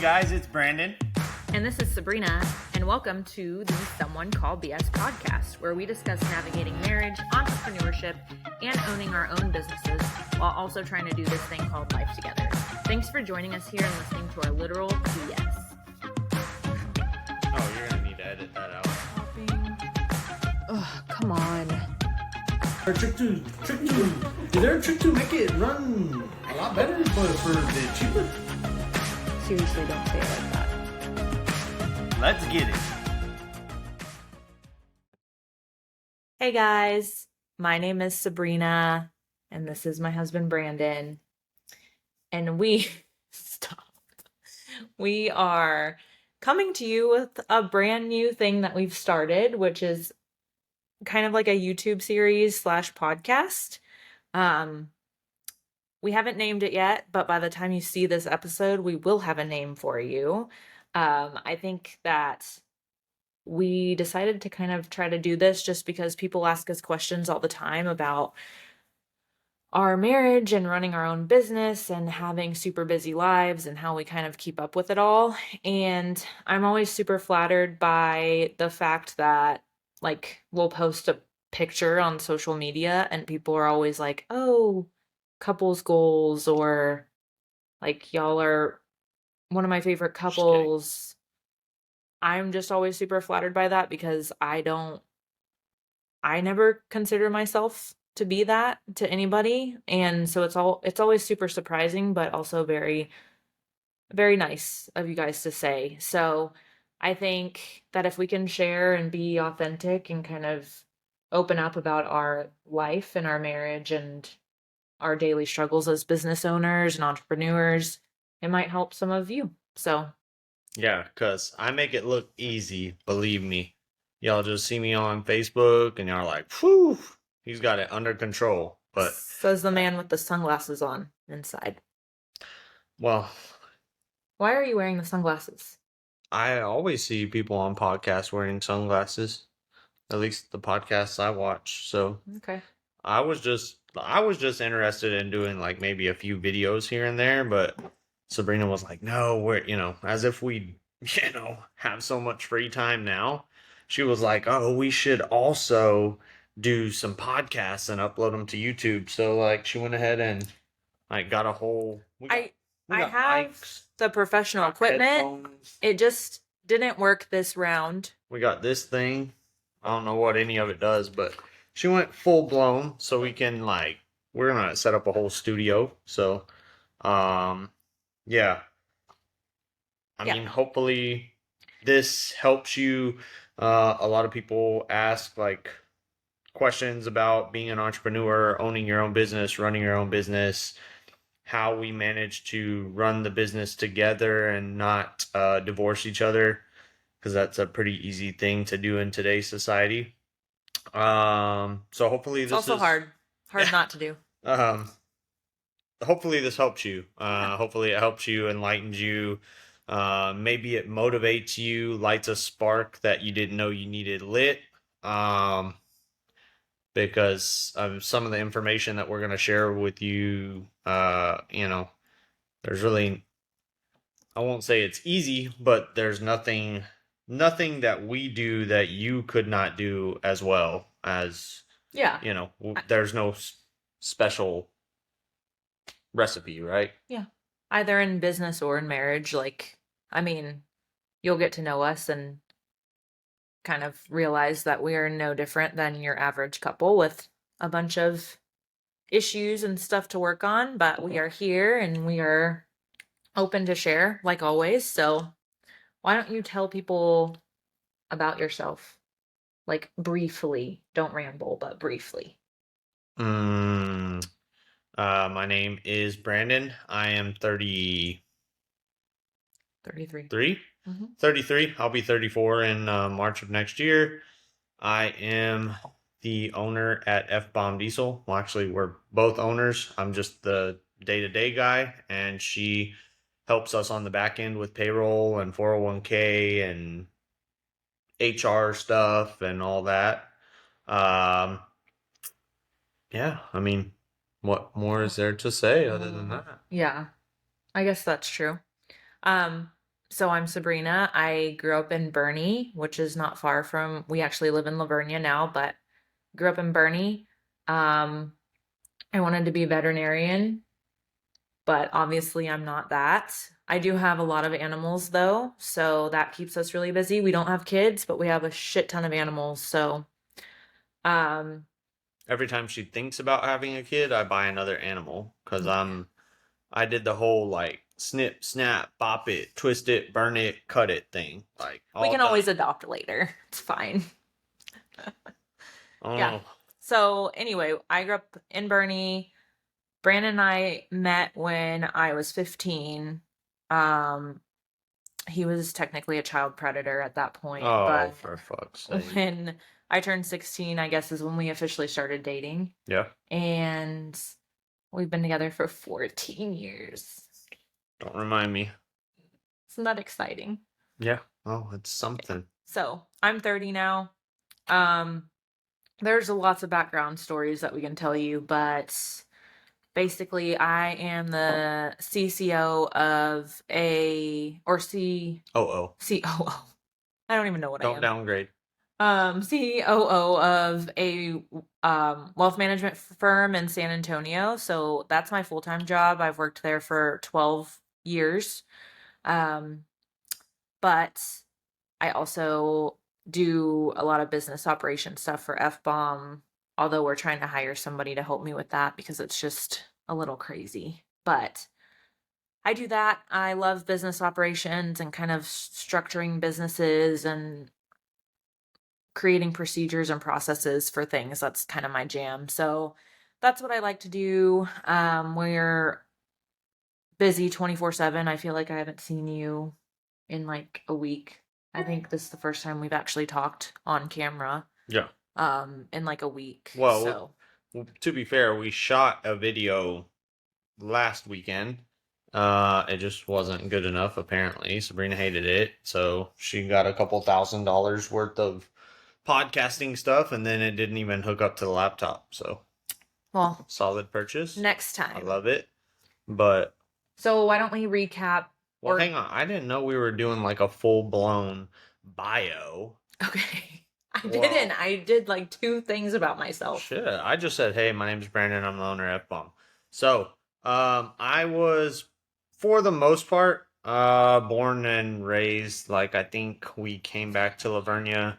guys, it's Brandon. And this is Sabrina, and welcome to the Someone Call BS podcast, where we discuss navigating marriage, entrepreneurship, and owning our own businesses while also trying to do this thing called life together. Thanks for joining us here and listening to our literal BS. Oh, you're gonna need to edit that out. Ugh, come on. Trick two. Is there a trick to make it run a lot better, but for the cheaper? Seriously, don't say it like that. Let's get it. Hey guys, my name is Sabrina, and this is my husband Brandon. And we are coming to you with a brand new thing that we've started, which is kind of like a YouTube series / podcast. We haven't named it yet, but by the time you see this episode, we will have a name for you. I think that we decided to kind of try to do this just because people ask us questions all the time about our marriage and running our own business and having super busy lives and how we kind of keep up with it all. And I'm always super flattered by the fact that, like, we'll post a picture on social media and people are always like, oh, couples goals, or like, y'all are one of my favorite couples. I'm just always super flattered by that because I never consider myself to be that to anybody. And so it's always super surprising, but also very, very nice of you guys to say. So I think that if we can share and be authentic and kind of open up about our life and our marriage and our daily struggles as business owners and entrepreneurs, it might help some of you. So Yeah, because I make it look easy, believe me. Y'all just see me on Facebook and y'all like, whew, he's got it under control. But says the man with the sunglasses on inside. well, Why are you wearing the sunglasses? I always see people on podcasts wearing sunglasses. At least the podcasts I watch. So Okay. I was just interested in doing like maybe a few videos here and there, but Sabrina was like, no, we're, as if we, have so much free time now. She was like, oh, we should also do some podcasts and upload them to YouTube. So like she went ahead and like got a whole, I got have mics, the professional got equipment. headphones. It just didn't work this round. We got this thing. I don't know what any of it does, but she went full blown. So we can we're going to set up a whole studio. So, yeah. I mean, hopefully this helps you. A lot of people ask like questions about being an entrepreneur, owning your own business, running your own business, how we manage to run the business together and not divorce each other, because that's a pretty easy thing to do in today's society. So hopefully It's also hard not to do. Hopefully this helps you. Hopefully it helps you, enlightens you. Maybe it motivates you, lights a spark that you didn't know you needed lit. Because of some of the information that we're going to share with you, there's really, I won't say it's easy, but there's nothing that we do that you could not do as well as, there's no special recipe, right? Yeah. Either in business or in marriage. You'll get to know us and kind of realize that we are no different than your average couple with a bunch of issues and stuff to work on, but we are here and we are open to share like always. So why don't you tell people about yourself? Like briefly. Don't ramble, but briefly. My name is Brandon. I am 33. 33. I'll be 34 in March of next year. I am the owner at F-Bomb Diesel. Well, actually, we're both owners. I'm just the day-to-day guy, and she helps us on the back end with payroll and 401k and HR stuff and all that. Yeah, I mean, what more is there to say other than that? Yeah, I guess that's true. So I'm Sabrina. I grew up in Bernie, which is not far from, we actually live in Lavernia now, but grew up in Bernie. Um, I wanted to be a veterinarian, but obviously I'm not that. I do have a lot of animals though, so that keeps us really busy. We don't have kids, but we have a shit ton of animals. So, um, Every time she thinks about having a kid, I buy another animal because I did the whole like snip, snap, bop it, twist it, burn it, cut it thing, like we all can done. always adopt later. It's fine. Yeah. Oh, So anyway, I grew up in Bernie. Brandon and I met when I was 15. Um, he was technically a child predator at that point, oh, but for fuck's sake! when I turned 16, I guess is when we officially started dating. Yeah, And we've been together for 14 years. don't remind me. Isn't that exciting? Yeah, oh, it's Yeah. something. So I'm 30 now. Um, there's lots of background stories that we can tell you, but basically, I am the CCO of a or Oh, oh, COO. I don't even know what I don't am. downgrade. COO of a wealth management firm in San Antonio. So that's my full-time job. I've worked there for 12 years. Um, but I also do a lot of business operation stuff for FBOM, although we're trying to hire somebody to help me with that because it's just a little crazy. But I do that. I love business operations and kind of structuring businesses and creating procedures and processes for things. That's kind of my jam. So that's what I like to do. We're busy 24/7. I feel like I haven't seen you in like a week. I think this is the first time we've actually talked on camera Yeah. in like a week. Well, So, to be fair, we shot a video last weekend. It just wasn't good enough, apparently. Sabrina hated it, so she got a couple $1,000 worth of podcasting stuff, and then it didn't even hook up to the laptop. So, well, solid purchase. next I time. love it. But, So, why don't we recap well, or hang on. I didn't know we were doing like a full blown bio. okay. I didn't. Well, I did like two things about myself. shit. I just said, hey, my name's Brandon. I'm the owner of F-Bomb. So, I was, for the most part, born and raised, like, I think we came back to Lavernia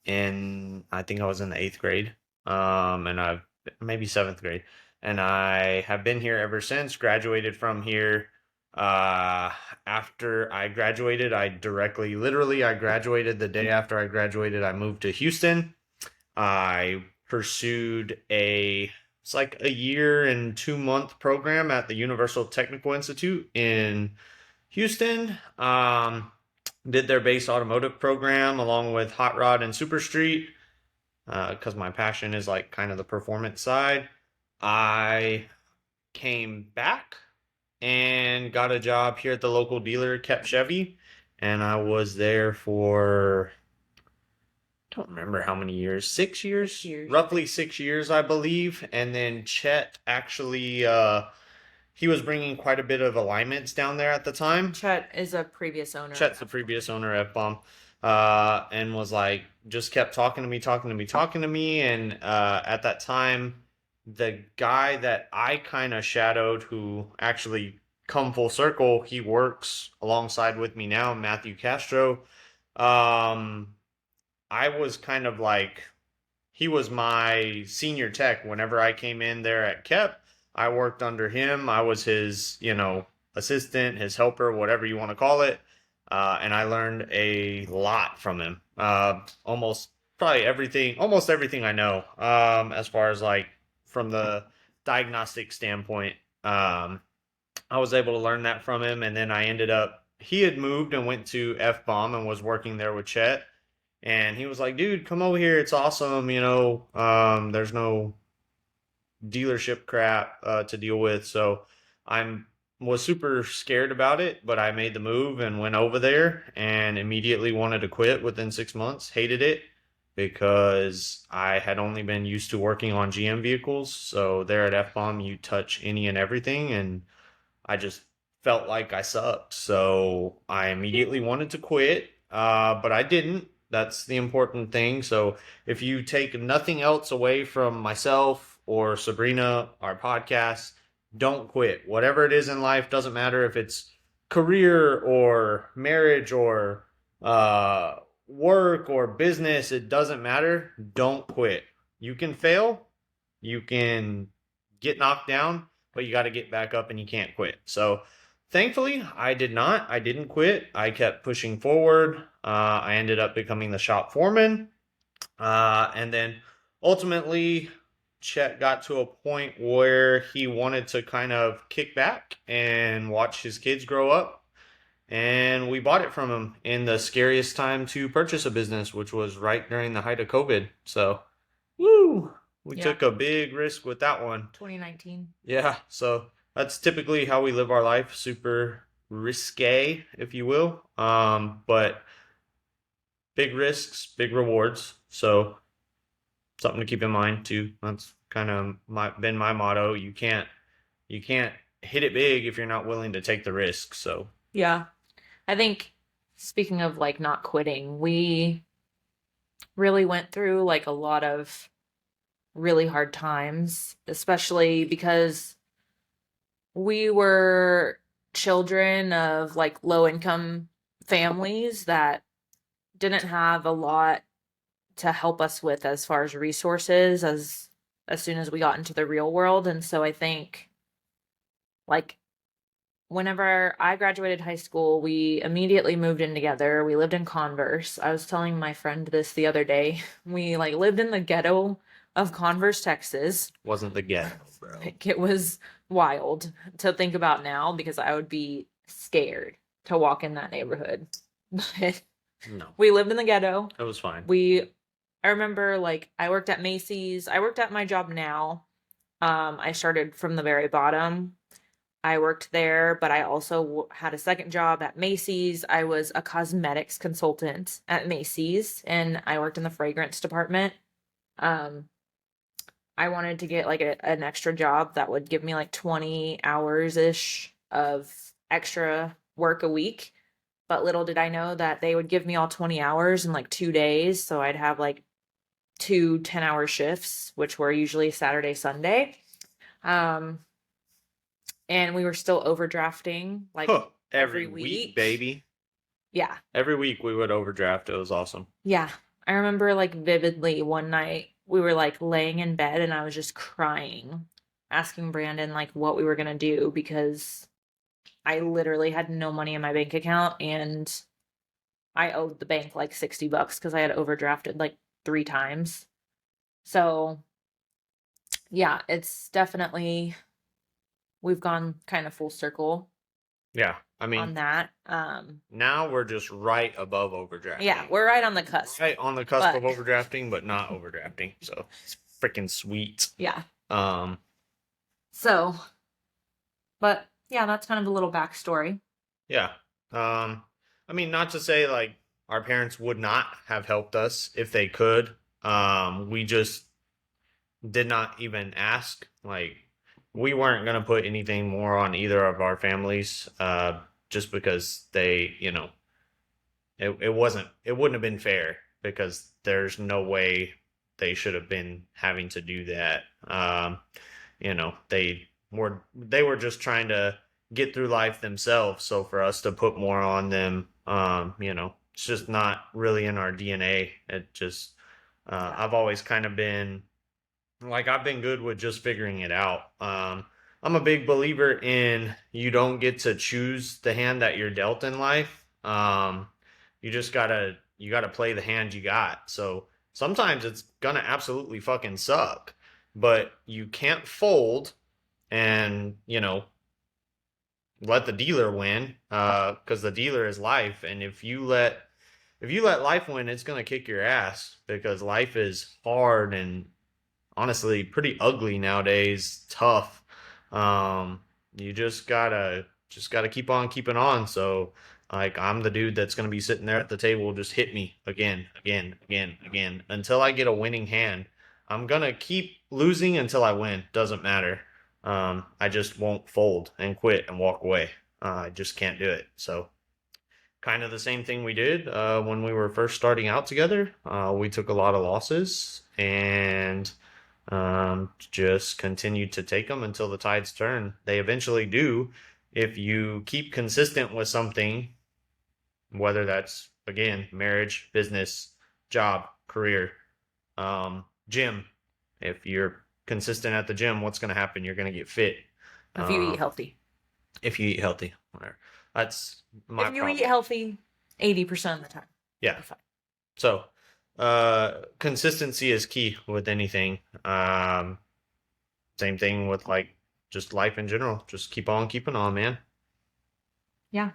I think I was in the eighth grade. And maybe seventh grade. And I have been here ever since, graduated from here. Uh, After I graduated, I graduated the day after I graduated, I moved to Houston. I pursued it's like a year and 2 month program at the Universal Technical Institute in Houston. Did their base automotive program along with Hot Rod and Super Street because my passion is like kind of the performance side. I came back and got a job here at the local dealer, Kept Chevy, and I was there for don't remember how many years. 6 years? 6 years. Roughly 6 years, I believe. And then Chet actually, he was bringing quite a bit of alignments down there at the time. Chet is a previous owner. Chet's the previous owner of F-Bomb. And was like, just kept talking to me, talking to me, talking to me. And at that time, the guy that I kind of shadowed, who actually come full circle, he works alongside with me now, Matthew Castro. Um, I was kind of like he was my senior tech whenever I came in there at KEP. I worked under him. I was his, assistant, his helper, whatever you want to call it. And I learned a lot from him. Almost everything I know, as far as like from the diagnostic standpoint. I was able to learn that from him. And then he had moved and went to F Bomb and was working there with Chet, and he was like, dude, come over here, it's awesome, there's no dealership crap to deal with. So I'm was super scared about it, but I made the move and went over there and immediately wanted to quit within 6 months. Hated it because I had only been used to working on GM vehicles. So there at F-Bomb, you touch any and everything, and I just felt like I sucked. So I immediately wanted to quit, but I didn't. That's the important thing. So if you take nothing else away from myself or Sabrina, our podcast, don't quit. Whatever it is in life, doesn't matter if it's career or marriage or uh, work or business, it doesn't matter. Don't quit. You can fail, you can get knocked down, but you got to get back up and you can't quit. So thankfully, I did not. I didn't quit. I kept pushing forward. I ended up becoming the shop foreman. And then ultimately, Chet got to a point where he wanted to kind of kick back and watch his kids grow up. And we bought it from him in the scariest time to purchase a business, which was right during the height of COVID. So, woo, we Yeah. took a big risk with that one. 2019. Yeah, so that's typically how we live our life, super risque, if you will. But big risks, big rewards. So something to keep in mind too. That's kind of been my motto. You can't hit it big if you're not willing to take the risk. So Yeah. I think speaking of like not quitting, we really went through like a lot of really hard times, especially because we were children of like low income families that didn't have a lot to help us with as far as resources as soon as we got into the real world. And so I think like whenever I graduated high school, we immediately moved in together. We lived in Converse. I was telling my friend this the other day. We like lived in the ghetto of Converse, Texas. wasn't the ghetto, bro. Like, it was wild to think about now because I would be scared to walk in that neighborhood. But No, we lived in the ghetto. it was fine. I remember like I worked at Macy's. I worked at my job now. I started from the very bottom. I worked there, but I also had a second job at Macy's. I was a cosmetics consultant at Macy's, and I worked in the fragrance department. Um, I wanted to get like an extra job that would give me like 20 hours ish of extra work a week. But little did I know that they would give me all 20 hours in like 2 days. So I'd have like two 10-hour shifts, which were usually Saturday, Sunday. Um, and we were still overdrafting like Huh, every week, week. baby. Yeah. Every week we would overdraft. It was awesome. Yeah. I remember like vividly one night we were like laying in bed and I was just crying, asking Brandon like what we were going to do because I literally had no money in my bank account and I owed the bank like $60 because I had overdrafted like 3 times. So yeah, it's definitely we've gone kind of full circle Yeah, I on mean, that. now we're just right above overdrafting. Yeah, we're right on the cusp. Right on the cusp of but overdrafting, but not overdrafting. So it's freaking sweet. yeah. Um, So, but yeah, that's kind of a little backstory. yeah. I mean, not to say like our parents would not have helped us if they could. We just did not even ask. Like, we weren't gonna put anything more on either of our families, just because they, it wouldn't have been fair because there's no way they should have been having to do that. They were just trying to get through life themselves. So for us to put more on them, it's just not really in our DNA. It just, I've always kind of been like, I've been good with just figuring it out. I'm a big believer in you don't get to choose the hand that you're dealt in life. You gotta play the hand you got. So sometimes it's gonna absolutely fucking suck, but you can't fold and let the dealer win, because the dealer is life, and if you let life win, it's gonna kick your ass because life is hard and honestly pretty ugly nowadays, tough. You just gotta keep on keeping on. So like, I'm the dude that's gonna be sitting there at the table, just hit me again, again, again, again until I get a winning hand. I'm gonna keep losing until I win. Doesn't matter. I just won't fold and quit and walk away. I just can't do it. So kind of the same thing we did when we were first starting out together. We took a lot of losses and just continued to take them until the tides turn. They eventually do. If you keep consistent with something, whether that's again marriage, business, job, career, gym. If you're consistent at the gym, what's going to happen? You're going to get fit. If you eat Uh, healthy. if you eat healthy, whatever. That's my If you eat problem. healthy 80% of the time. Yeah. So, consistency is key with anything. Same thing with like just life in general. Just keep on keeping on, man. Yeah.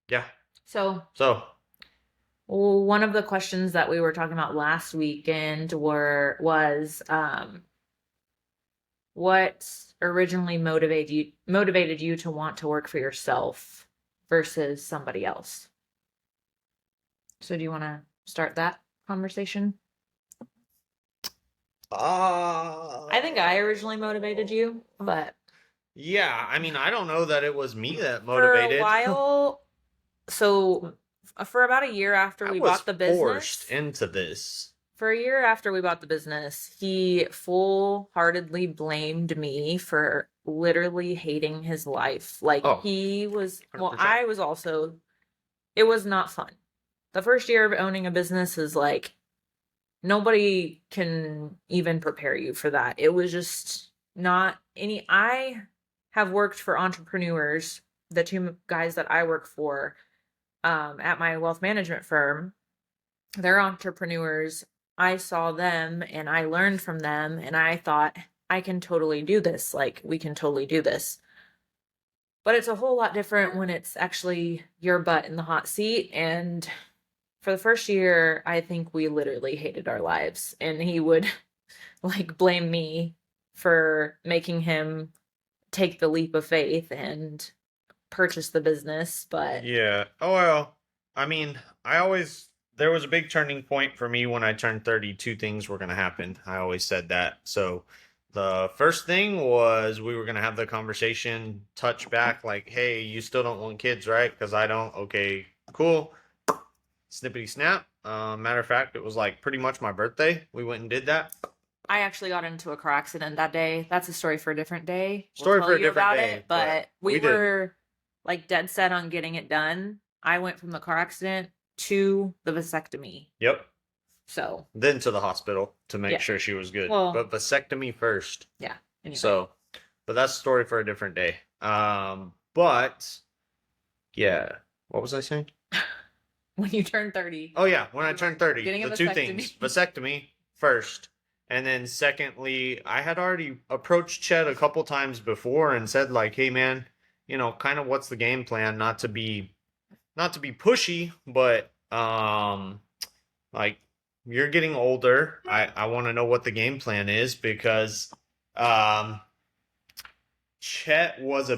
Yeah. So, So, one of the questions that we were talking about last weekend was what originally motivated you to want to work for yourself versus somebody else. So do you want to start that conversation? I think I originally motivated you, but yeah, I mean, I don't know that it was me that for a motivated. while, so for about a year after I we was bought the forced business, into this. for a year after we bought the business, he full-heartedly blamed me for literally hating his life. Like Oh, he was, well, 100%. I was also, it was not fun. The first year of owning a business is like, nobody can even prepare you for that. It was just not any. I have worked for entrepreneurs, the two guys that I work for at my wealth management firm. They're entrepreneurs. I saw them and I learned from them, and I thought, I can totally do this. Like, we can totally do this. But it's a whole lot different when it's actually your butt in the hot seat. And for the first year, I think we literally hated our lives. And he would like blame me for making him take the leap of faith and purchase the business. But Yeah. Oh well. I mean, there was a big turning point for me when I turned 30. Two things were going to happen. I always said that. So the first thing was we were going to have the conversation touch back like, "Hey, you still don't want kids, right? Cuz I don't." Okay, cool. Snippety snap. Matter of fact, it was like pretty much my birthday. We went and did that. I actually got into a car accident that day. That's a story for a different day. We'll Story tell for a you different about day, it. But we we did. were like dead set on getting it done. I went from the car accident to the vasectomy. Yep. So Then to the hospital to make Yeah. sure she was good. Well- But vasectomy first. yeah. Anyway. So, but that's a story for a different day. But yeah, what was I saying? When you turn 30. Oh yeah, when I turned 30, Getting a the two vasectomy. things: vasectomy first, and then secondly, I had already approached Chet a couple times before and said like, "Hey man, kind of what's the game plan? Not to be pushy, but like you're getting older. I want to know what the game plan is because um Chet was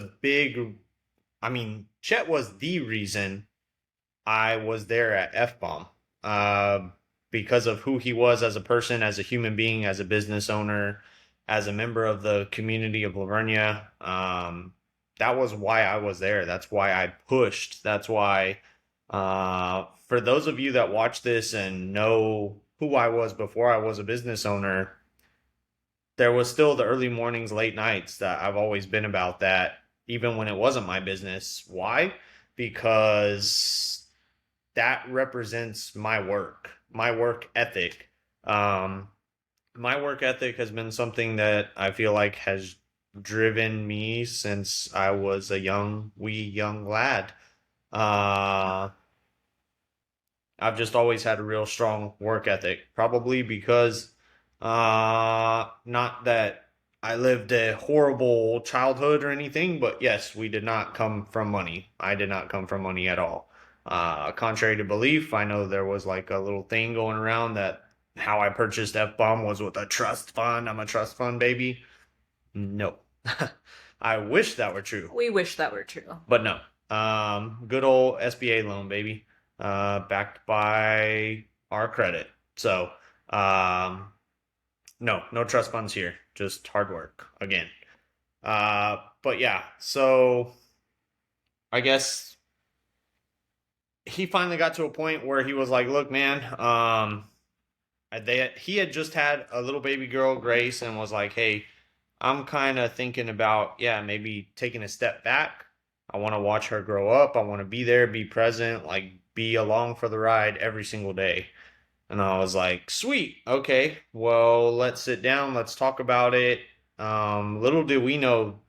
Chet was the reason I was there at F Bomb, because of who he was as a person, as a human being, as a business owner, as a member of the community of Lavernia. That was why I was there. That's why I pushed. That's why, for those of you that watch this and know who I was before I was a business owner, there was still the early mornings, late nights that I've always been about that, even when it wasn't my business. Why? Because that represents my work ethic. Um, my work ethic has been something that I feel like has driven me since I was a young lad. Uh, I've just always had a real strong work ethic, probably because not that I lived a horrible childhood or anything, but yes, we did not come from money. I did not come from money at all. Contrary to belief, I know there was like a little thing going around that how I purchased F Bomb was with a trust fund. I'm a trust fund baby. No. I wish that were true. We wish that were true. But no. Good old SBA loan, baby. Backed by our credit. So, no trust funds here. Just hard work again. But yeah, so I guess he finally got to a point where he was like, "Look, man, he had just had a little baby girl, Grace, and was like, hey, I'm kind of thinking about, yeah, maybe taking a step back. I want to watch her grow up. I want to be there, be present, like be along for the ride every single day." And I was like, sweet, okay, well, let's sit down, let's talk about it. Little did we know,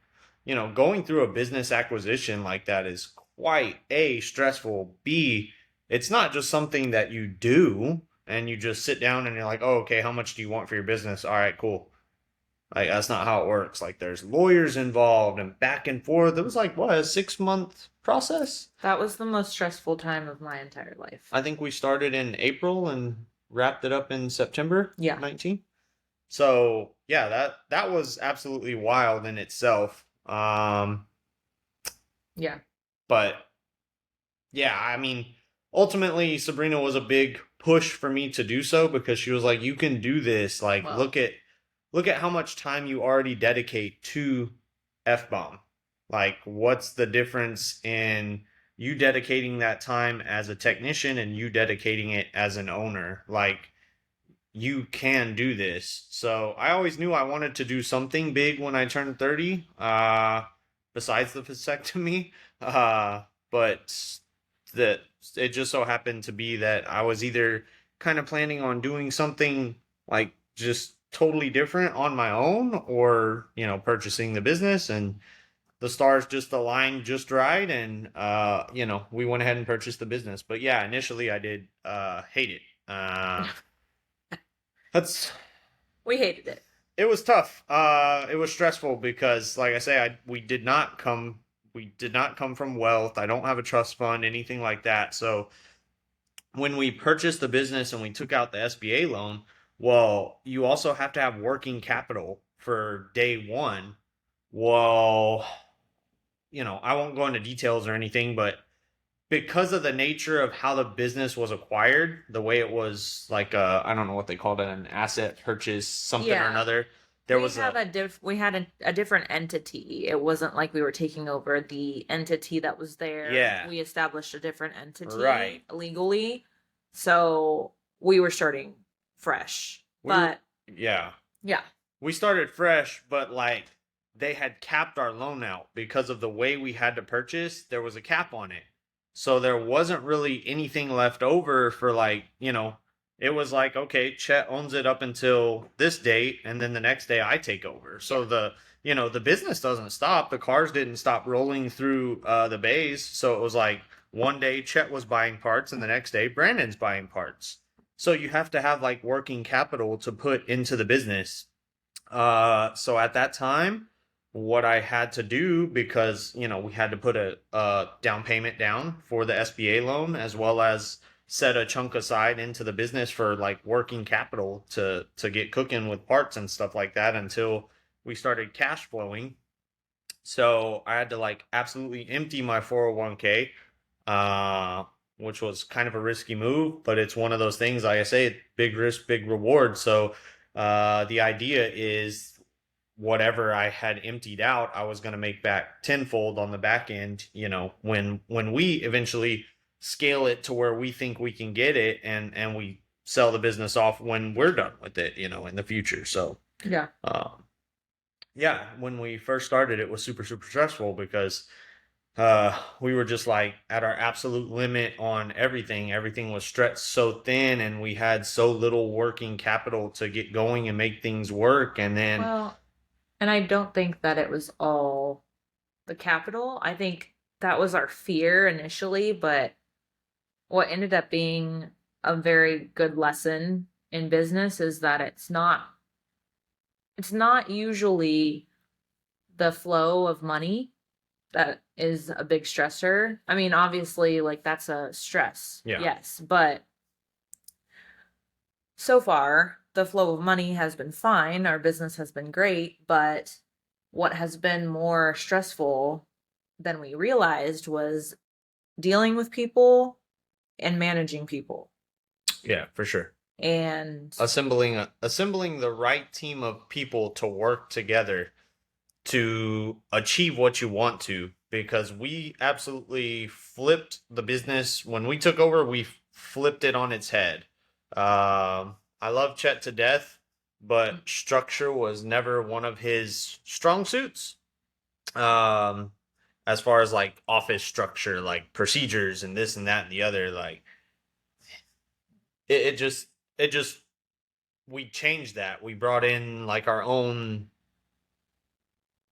going through a business acquisition like that is quite A, stressful, B, it's not just something that you do and you just sit down and you're like, oh, okay, how much do you want for your business? All right, cool. Like, that's not how it works. Like, there's lawyers involved and back and forth. It was like, what, a 6 month process? That was the most stressful time of my entire life. I think we started in April and wrapped it up in September Yeah. 19. So yeah, that was absolutely wild in itself. Yeah. But yeah, I mean, ultimately Sabrina was a big push for me to do so because she was like, "You can do this. Like, Well, look at how much time you already dedicate to F-bomb. Like, what's the difference in you dedicating that time as a technician and you dedicating it as an owner? Like, you can do this." So I always knew I wanted to do something big when I turned 30, besides the vasectomy. But that it just so happened to be that I was either kind of planning on doing something like just totally different on my own or, purchasing the business, and the stars just aligned just right, and we went ahead and purchased the business. But yeah, initially I did hate it. That's we hated it. It was tough. It was stressful because, like I say, we did not come from wealth. I don't have a trust fund, anything like that. So when we purchased the business and we took out the SBA loan, well, you also have to have working capital for day one. Well, I won't go into details or anything, but because of the nature of how the business was acquired, the way it was like I don't know what they called it, an asset purchase, something or another. There was we had a different entity. It wasn't like we were taking over the entity that was there. Yeah. We established a different entity Right. legally. So we were starting fresh. Yeah. Yeah. We started fresh, but like they had capped our loan out because of the way we had to purchase. There was a cap on it. So there wasn't really anything left over for it was like, okay, Chet owns it up until this date, and then the next day I take over. So the business doesn't stop. The cars didn't stop rolling through the bays. So it was like one day Chet was buying parts, and the next day Brandon's buying parts. So you have to have like working capital to put into the business. So at that time, what I had to do, because we had to put a down payment down for the SBA loan, as well as set a chunk aside into the business for like working capital to get cooking with parts and stuff like that until we started cash flowing. So I had to like absolutely empty my 401k, uh, which was kind of a risky move, but it's one of those things. Like I say, big risk, big reward. So the idea is whatever I had emptied out, I was going to make back tenfold on the back end. When we eventually scale it to where we think we can get it, and we sell the business off when we're done with it, in the future. So Yeah. yeah, when we first started, it was super, super stressful because we were just like at our absolute limit on everything. Everything was stretched so thin, and we had so little working capital to get going and make things work. And then, Well, and I don't think that it was all the capital. I think that was our fear initially, but what ended up being a very good lesson in business is that it's not usually the flow of money that is a big stressor. I mean, obviously, like that's a stress. Yeah. Yes, but so far, the flow of money has been fine. Our business has been great, but what has been more stressful than we realized was dealing with people and managing people. yeah, for sure. And Assembling the right team of people to work together to achieve what you want to. because we absolutely flipped the business when we took over. We flipped it on its head. I love Chet to death, but structure was never one of his strong suits. Um, as far as like office structure, like procedures and this and that and the other, like it just it just we changed that. We brought in like our own,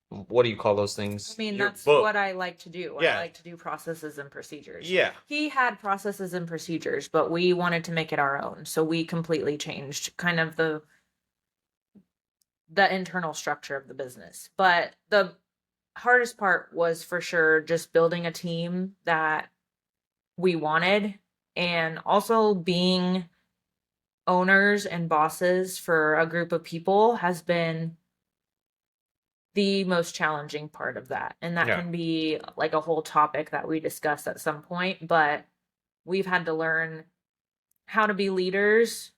what do you call those I things? mean, Your that's what book. I like to do. I Yeah. like to do processes and procedures. Yeah. He had processes and procedures, but we wanted to make it our own. So we completely changed kind of the internal structure of the business. But the hardest part was for sure just building a team that we wanted, and also being owners and bosses for a group of people has been the most challenging part of that. And that Yeah. can be like a whole topic that we discuss at some point, but we've had to learn how to be leaders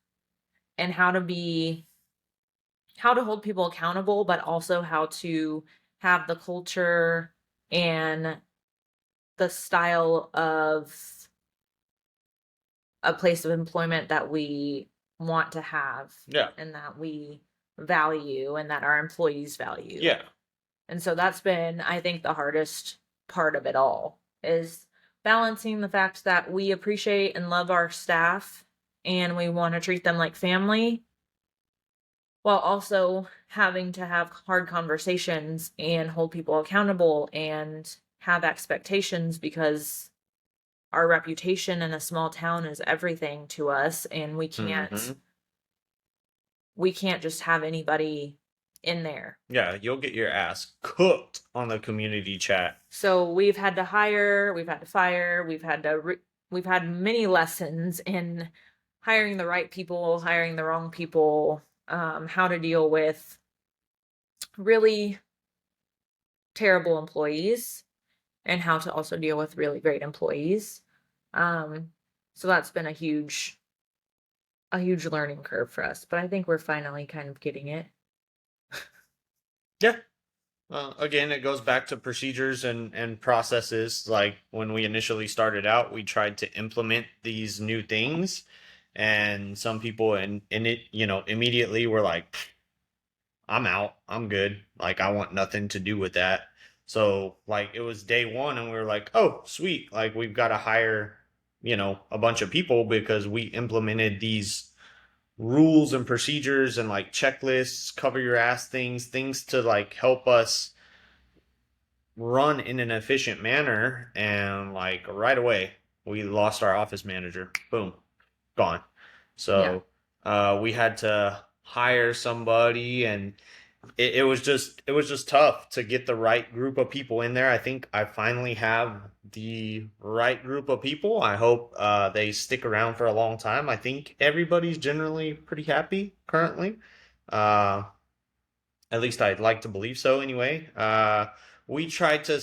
and how to hold people accountable, but also how to have the culture and the style of a place of employment that we want to have Yeah. and that we value and that our employees value. Yeah. And so that's been, I think, the hardest part of it all is balancing the fact that we appreciate and love our staff and we want to treat them like family, while also having to have hard conversations and hold people accountable and have expectations, because our reputation in a small town is everything to us, and Mm-hmm. we can't just have anybody in there. Yeah, you'll get your ass cooked on the community chat. So we've had to hire, we've had to fire, we've had many lessons in hiring the right people, hiring the wrong people, how to deal with really terrible employees, and how to also deal with really great employees. Um, so that's been a huge learning curve for us, but I think we're finally kind of getting it. Yeah. Again, it goes back to procedures and processes. Like when we initially started out, we tried to implement these new things, and some people in it, immediately were like, I'm out. I'm good. Like I want nothing to do with that. So like it was day one and we were like, oh, sweet. Like we've got to hire, a bunch of people because we implemented these rules and procedures and like checklists, cover your ass things to like help us run in an efficient manner. And like right away, we lost our office manager. Boom, gone. Yeah. So we had to hire somebody, and it was just tough to get the right group of people in there. I think I finally have the right group of people. I hope they stick around for a long time. I think everybody's generally pretty happy currently. Uh, at least I'd like to believe so. Anyway, we tried to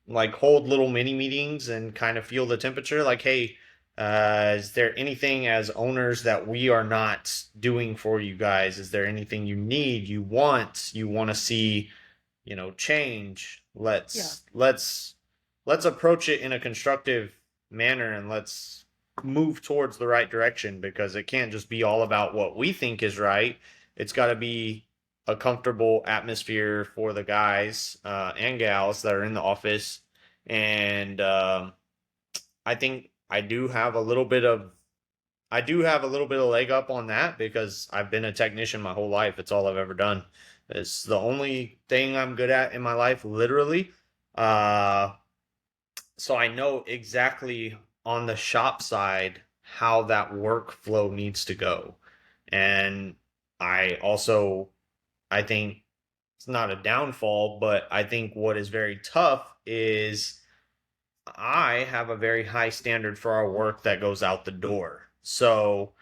like hold little mini meetings and kind of feel the temperature. Like, hey, is there anything as owners that we are not doing for you guys? Is there anything you need, you want to see, change? Yeah. Let's approach it in a constructive manner, and let's move towards the right direction, because it can't just be all about what we think is right. It's got to be a comfortable atmosphere for the guys and gals that are in the office. And I think I do have a little bit of leg up on that because I've been a technician my whole life. It's all I've ever done. It's the only thing I'm good at in my life, literally. Uh, so I know exactly on the shop side how that workflow needs to go. And I think it's not a downfall, but I think what is very tough is I have a very high standard for our work that goes out the door. So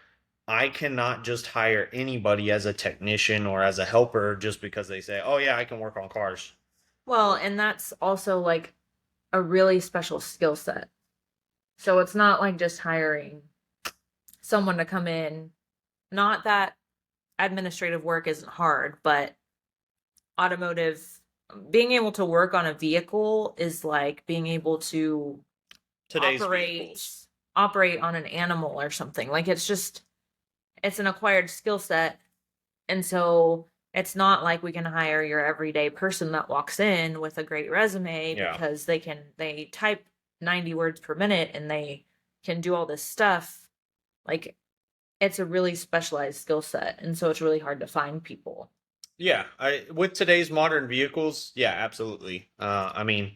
I cannot just hire anybody as a technician or as a helper just because they say, oh, yeah, I can work on cars. Well, and that's also like a really special skill set. So it's not like just hiring someone to come in. Not that administrative work isn't hard, but automotive being able to work on a vehicle is like being able to Today's vehicles. operate on an animal or something. Like it's an acquired skill set. And so it's not like we can hire your everyday person that walks in with a great resume Yeah. because they type 90 words per minute and they can do all this stuff. Like it's a really specialized skill set. And so it's really hard to find people. Yeah, I with today's modern vehicles, yeah, absolutely. I mean,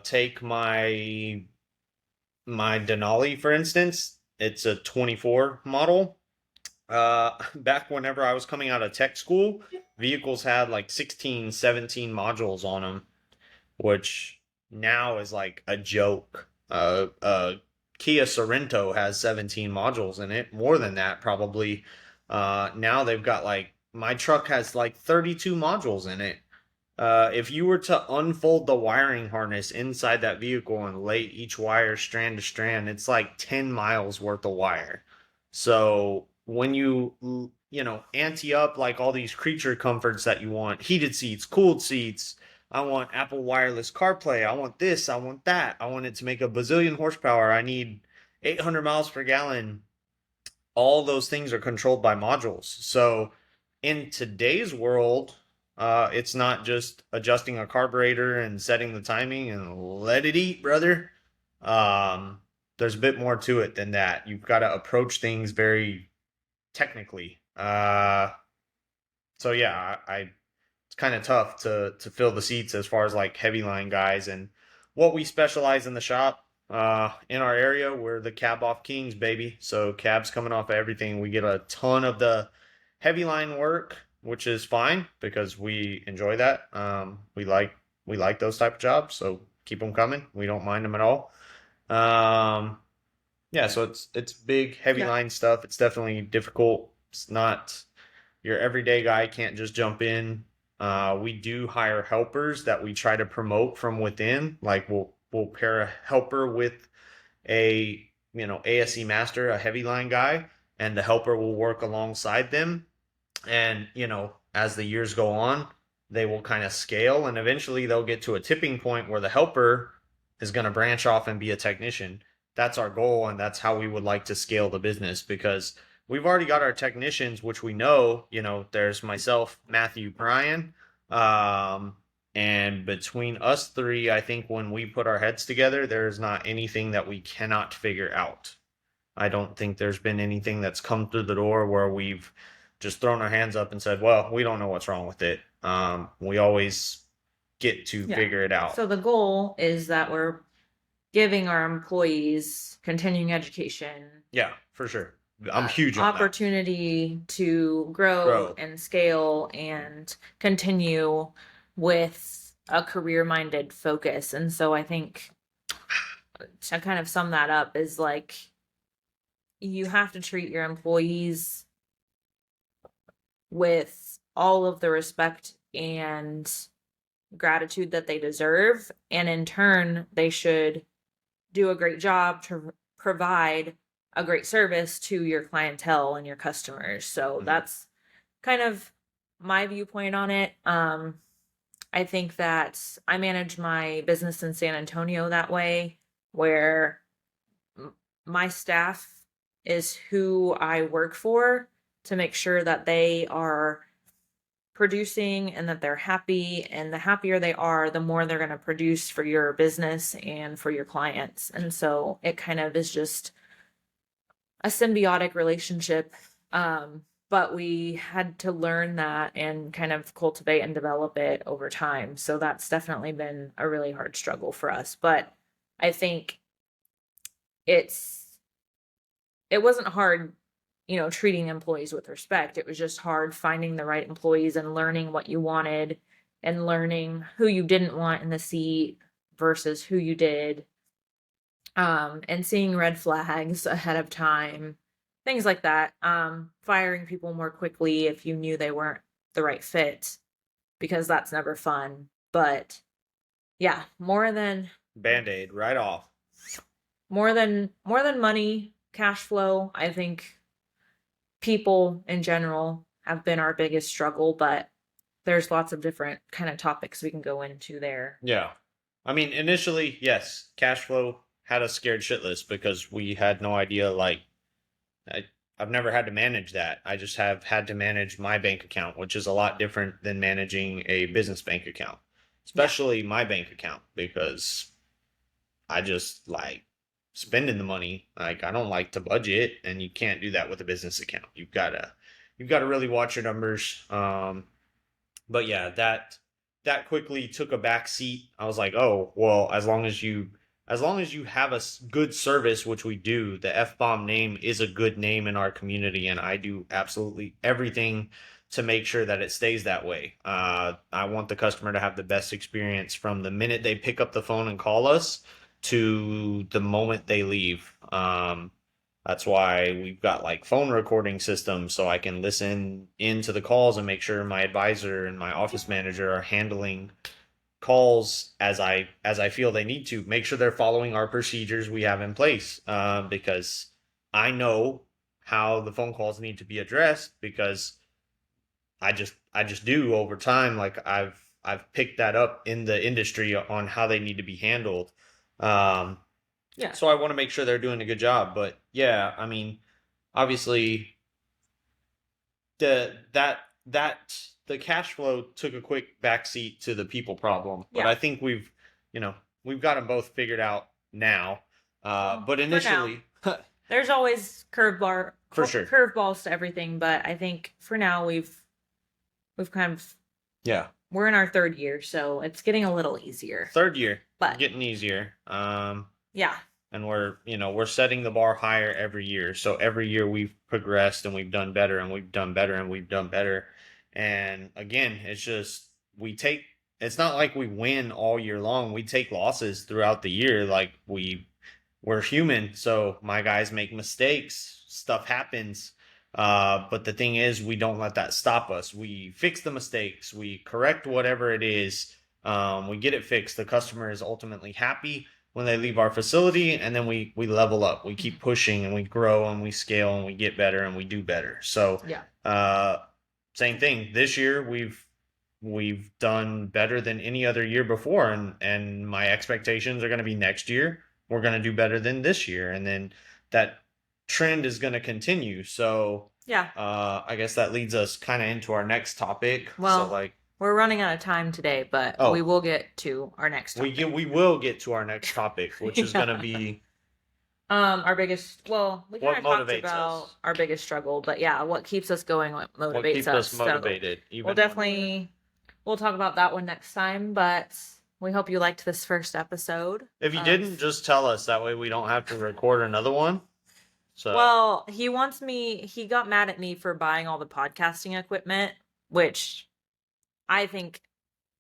take my Denali for instance. It's a 24 model. Back whenever I was coming out of tech school, vehicles had like 16, 17 modules on them, which now is like a joke. Kia Sorento has 17 modules in it, more than that probably. Now they've got like my truck has like 32 modules in it. If you were to unfold the wiring harness inside that vehicle and lay each wire strand to strand, it's like 10 miles worth of wire. So when ante up like all these creature comforts that you want, heated seats, cooled seats, I want Apple Wireless CarPlay, I want this, I want that, I want it to make a bazillion horsepower, I need 800 miles per gallon, all those things are controlled by modules. So in today's world, it's not just adjusting a carburetor and setting the timing and let it eat, brother. Um, there's a bit more to it than that. You've got to approach things very technically. So yeah, I it's kind of tough to fill the seats as far as like heavy line guys and what we specialize in the shop. In our area, we're the cab off kings, baby. So cabs coming off of everything. We get a ton of the heavy line work, which is fine because we enjoy that. We like those type of jobs, so keep them coming. We don't mind them at all. Um, yeah, so it's big heavy Yeah. line stuff. It's definitely difficult. It's not your everyday guy can't just jump in. We do hire helpers that we try to promote from within. Like we'll pair a helper with a ASE master, a heavy line guy, and the helper will work alongside them. And as the years go on, they will kind of scale, and eventually they'll get to a tipping point where the helper is going to branch off and be a technician. That's our goal, and that's how we would like to scale the business because we've already got our technicians, which we know. There's myself, Matthew, Brian, um, and between us three, I think when we put our heads together, there's not anything that we cannot figure out. I don't think there's been anything that's come through the door where we've just thrown our hands up and said, well, we don't know what's wrong with it. We always get to Yeah. figure it out. So the goal is that we're giving our employees continuing education, Yeah, for sure. I'm huge on opportunity to grow Grow. and scale and continue with a career-minded focus. And so I think to kind of sum that up is like you have to treat your employees with all of the respect and gratitude that they deserve. And in turn, they should do a great job to provide a great service to your clientele and your customers. So Mhm. that's kind of my viewpoint on it. I think that I manage my business in San Antonio that way, where my staff is who I work for to make sure that they are producing and that they're happy. And the happier they are, the more they're going to produce for your business and for your clients. And so it kind of is just a symbiotic relationship. But we had to learn that and kind of cultivate and develop it over time. So that's definitely been a really hard struggle for us. But I think it's it wasn't hard, treating employees with respect. It was just hard finding the right employees and learning what you wanted and learning who you didn't want in the seat versus who you did. And seeing red flags ahead of time, things like that. Firing people more quickly if you knew they weren't the right fit, because that's never fun. But yeah, Band-aid right off. more than money, cash flow, I think people in general have been our biggest struggle, but there's lots of different kind of topics we can go into there. Yeah. I mean, initially, yes, cash flow had us scared shitless because we had no idea. Like, I, I've never had to manage that. I just have had to manage my bank account, which is a lot different than managing a business bank account, especially my bank account, because I just like spending the money. Like, I don't like to budget, and you can't do that with a business account. You've gotta really watch your numbers. But yeah, that quickly took a back seat. I was like, oh well, as long as you have a good service, which we do, the F bomb name is a good name in our community, and I do absolutely everything to make sure that it stays that way. I want the customer to have the best experience from the minute they pick up the phone and call us to the moment they leave. That's why we've got like phone recording systems so I can listen into the calls and make sure my advisor and my office manager are handling calls as I feel they need to. Make sure they're following our procedures we have in place, because I know how the phone calls need to be addressed because I just do over time. Like I've picked that up in the industry on how they need to be handled. Um, Yeah. so I want to make sure they're doing a good job. But yeah, I mean, obviously that the cash flow took a quick backseat to the people problem. But Yeah. I think we've got them both figured out now. But For initially, There's always For sure. curveballs to everything, but I think for now we've kind of yeah, we're in our third year, so it's getting a little easier. third year, But getting easier. yeah, And we're setting the bar higher every year. So every year we've progressed and we've done better and we've done better and we've done better. And again, it's just it's not like we win all year long. We take losses throughout the year. Like we're human, so my guys make mistakes. Stuff happens. But the thing is, we don't let that stop us. We fix the mistakes. We correct whatever it is. We get it fixed. The customer is ultimately happy when they leave our facility, and then we level up. We keep pushing and we grow and we scale and we get better and we do better. So yeah, same thing. This year we've done better than any other year before, and my expectations are going to be next year we're going to do better than this year, and then that trend is going to continue. So yeah. I guess that leads us kind of into our next topic. Well, so like we're running out of time today, but Oh. we will get to our next topic. we will get to our next topic, which is going to Yeah. be Our biggest, well, we What kind of talked motivates about us. our biggest struggle, but yeah, what keeps us going, what motivates what keeps us So motivated. Even we'll definitely, we'll talk about that one next time, but we hope you liked this first episode. if you of- didn't, just tell us. That way we don't have to record another one. So Well, he got mad at me for buying all the podcasting equipment, which I think,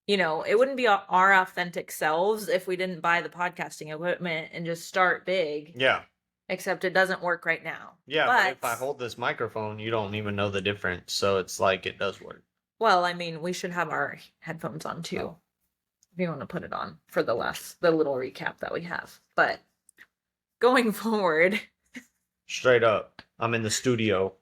it wouldn't be our authentic selves if we didn't buy the podcasting equipment and just start big, yeah. except it doesn't work right now. Yeah, but if But- I hold this microphone, you don't even know the difference. So it's like it does work. Well, I mean, we should have our headphones on too. Oh. If you want to put it on for the little recap that we have. But going forward, Straight up. I'm in the studio.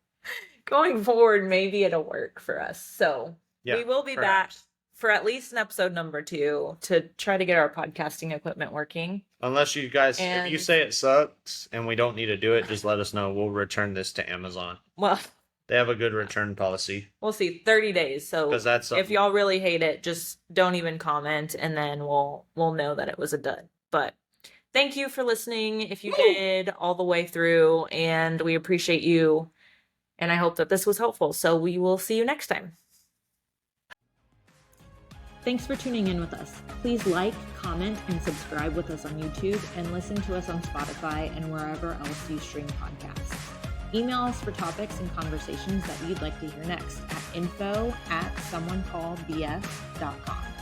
maybe it'll work for us. So Yeah. we will be perhaps. back for at least an episode number 2 to try to get our podcasting equipment working. Unless you guys, if you And- say it sucks and we don't need to do it, just let us know. We'll return this to Amazon. Well, They have a good return policy. we'll see. 30 days. So Because that's if y'all really hate it, just don't even comment, and then we'll know that it was a dud. But thank you for listening if you did all the way through, and we appreciate you, and I hope that this was helpful. So we will see you next time. Thanks for tuning in with us. Please like, comment, and subscribe with us on YouTube, and listen to us on Spotify and wherever else you stream podcasts. Email us for topics and conversations that you'd like to hear next at info@someonecallbs.com.